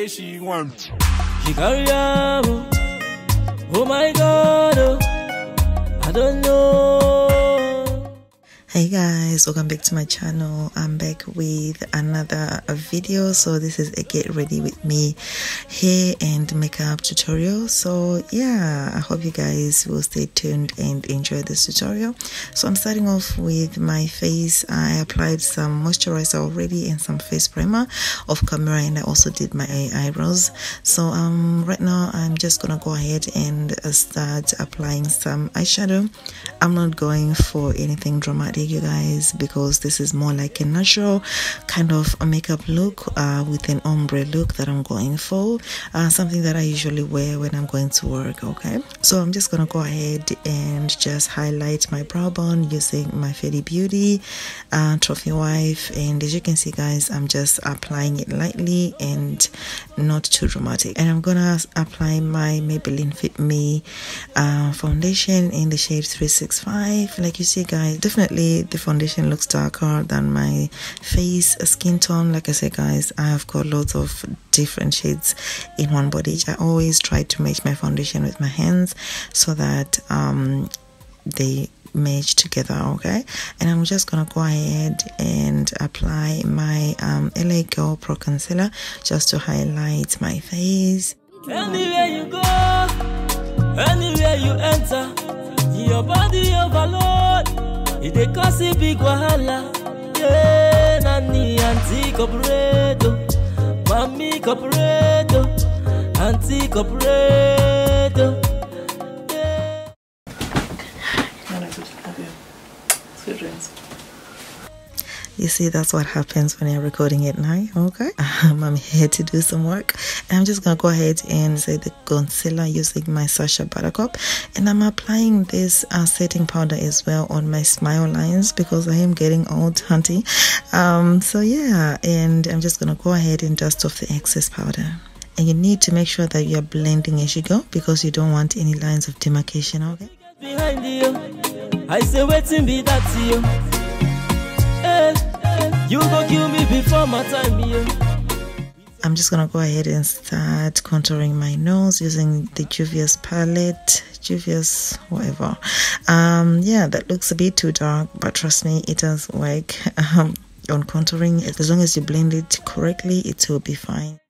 say she wants. She carry on. Oh my God, I don't know. Hey guys, welcome back to my channel. I'm back with another video. So this is a get ready with me hair and makeup tutorial. So yeah, I hope you guys will stay tuned and enjoy this tutorial. So I'm starting off with my face. I applied some moisturizer already and some face primer off camera, and I also did my eyebrows. So right now I'm just gonna go ahead and start applying some eyeshadow. I'm not going for anything dramatic, you guys, because this is more like a natural kind of a makeup look with an ombre look that I'm going for, something that I usually wear when I'm going to work. Okay, so I'm just gonna go ahead and just highlight my brow bone using my Fenty Beauty Trophy Wife, and as you can see guys, I'm just applying it lightly and not too dramatic. And I'm gonna apply my Maybelline Fit Me foundation in the shade 365. Like you see guys, definitely the foundation looks darker than my face skin tone. Like I said guys, I have got lots of different shades in one body. I always try to match my foundation with my hands so that they match together. Okay, and I'm just gonna go ahead and apply my LA Girl Pro Concealer just to highlight my face. Anywhere you go, anywhere you enter, your body overload. It dey cause a big wahala. Yeah, nani auntie corporato, mami corporato, auntie corporato. Yeah. You see, that's what happens when you're recording at night. Okay, I'm here to do some work, and I'm just gonna go ahead and say the concealer using my Sacha Buttercup, and I'm applying this setting powder as well on my smile lines because I am getting old, hunty. So yeah, and I'm just gonna go ahead and dust off the excess powder. And you need to make sure that you're blending as you go because you don't want any lines of demarcation. Okay, Behind you, I say waiting be that to you. You go kill me before my time here. I'm just gonna go ahead and start contouring my nose using the Juvia's palette, Juvia's whatever. Yeah, that looks a bit too dark, but trust me, it does work on contouring. As long as you blend it correctly, it will be fine.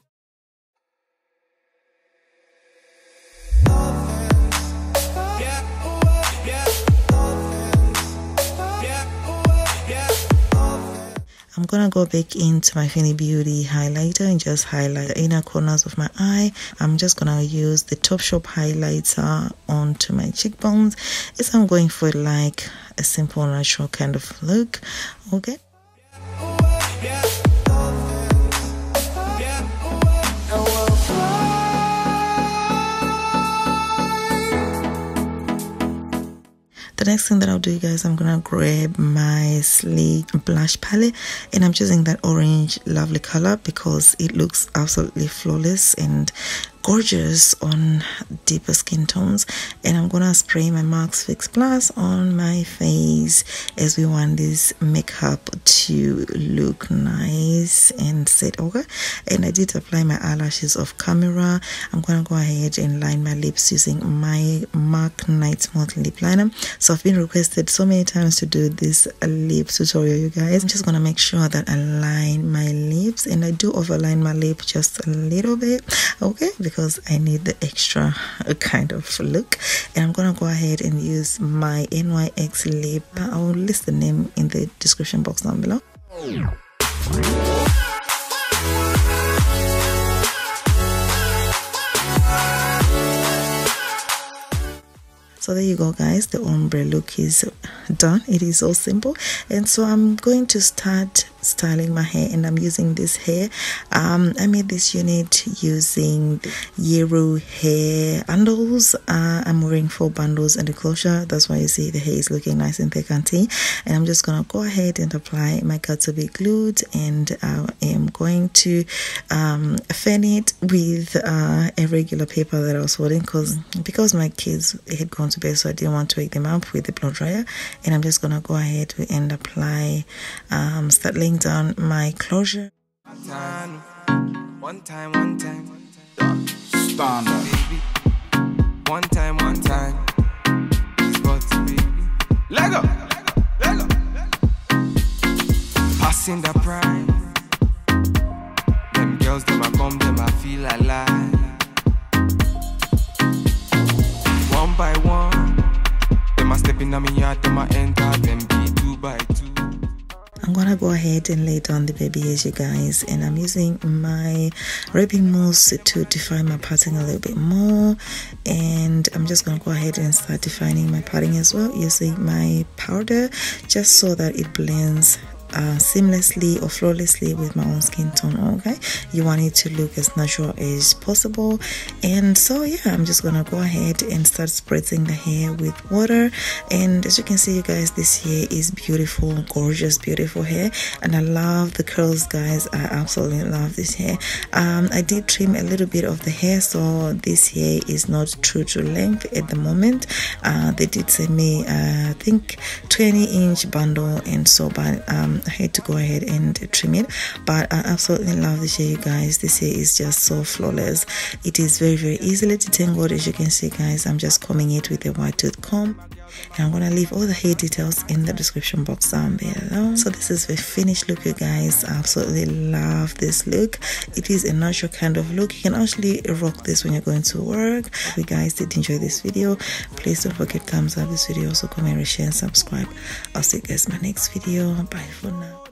I'm gonna go back into my Fenty Beauty highlighter and just highlight the inner corners of my eye. I'm just gonna use the Topshop highlighter onto my cheekbones as I'm going for like a simple natural kind of look. Okay. The next thing that I'll do, you guys, I'm gonna grab my sleek blush palette, and I'm choosing that orange lovely color because it looks absolutely flawless and gorgeous on deeper skin tones. And I'm gonna spray my Max Fix Plus on my face as we want this makeup to look nice and set. Okay, and I did apply my eyelashes off camera. I'm gonna go ahead and line my lips using my MAC Night Smooth Lip Liner. So I've been requested so many times to do this lip tutorial, you guys. I'm just gonna make sure that I line my lips, and I do overline my lip just a little bit, okay, because I need the extra kind of look. And I'm gonna go ahead and use my NYX lip. I will list the name in the description box down below. So there you go guys, the ombre look is done. It is so simple. And so I'm going to start styling my hair, and I'm using this hair. I made this unit using Yiroo hair bundles. I'm wearing 4 bundles and a closure. That's why you see the hair is looking nice and thick and tea. And I'm just gonna go ahead and apply my Got2b glued, and I am going to fan it with a regular paper that I was holding because my kids had gone to bed, so I didn't want to wake them up with the blow dryer. And I'm just gonna go ahead and apply start laying down my closure. One time. Standard. Baby. One time. Sports, baby. Lego. Passing the prime. Them girls, them I come, them I feel alive. One by one. Them I step in on me yard, them I enter, them be 2 by 2. I'm gonna go ahead and lay down the baby hairs, you guys, and I'm using my wrapping mousse to define my parting a little bit more. And I'm just gonna go ahead and start defining my parting as well using my powder, just so that it blends seamlessly or flawlessly with my own skin tone. Okay, you want it to look as natural as possible. And so yeah, I'm just gonna go ahead and start spritzing the hair with water. And as you can see, you guys, this hair is beautiful, gorgeous, beautiful hair, and I love the curls, guys. I absolutely love this hair. I did trim a little bit of the hair, so this hair is not true to length at the moment. They did send me I think 20-inch bundle, and so but I had to go ahead and trim it. But I absolutely love this hair, you guys. This hair is just so flawless. It is very, very easily detangled. As you can see, guys, I'm just combing it with a wide tooth comb, and I'm gonna leave all the hair details in the description box down below. So this is the finished look, you guys. I absolutely love this look. It is a natural kind of look. You can actually rock this when you're going to work. If you guys did enjoy this video, please don't forget to thumbs up this video, also comment, share, and subscribe. I'll see you guys in my next video. Bye for now.